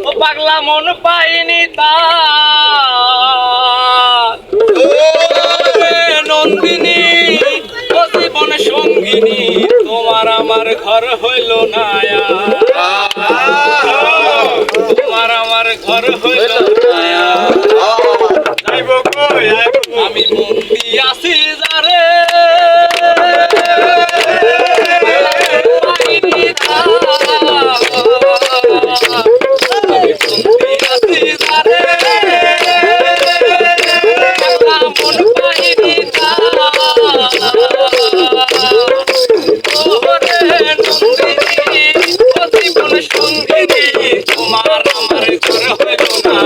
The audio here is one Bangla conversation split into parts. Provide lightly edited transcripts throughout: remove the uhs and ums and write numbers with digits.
ও পাগলা মন পাইনি তার নন্দিনী ও জীবন সঙ্গিনী তোমার আমার ঘর হইল না তোমার আমার ঘর হইল না আমি মন দিয়াছি যারে পাইনি তার আমি মন দিয়াছি যারে মন পাইনি তার ওরে নন্দিনী ও জীবন সঙ্গিনী তোমার আমার ঘর হইল না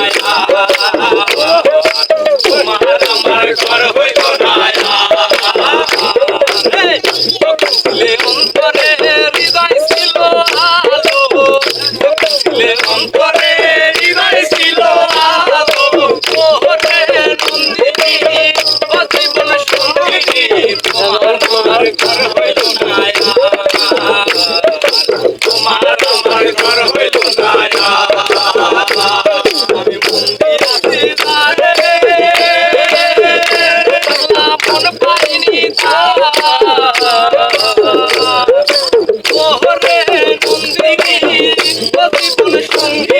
তোমার আমার ঘর হইল না লে অন্তরে হৃদয় ছিল আলো লে অন্তরে হৃদয় ছিল আলো ওরে নন্দিনী ও জীবন সঙ্গিনী তোমার আমার ঘর হইল না তোমার আমার ঘর হইল না আমি মন্দির আছি তারে মন পাইনি ওরে নন্দিনী ও জীবন সঙ্গী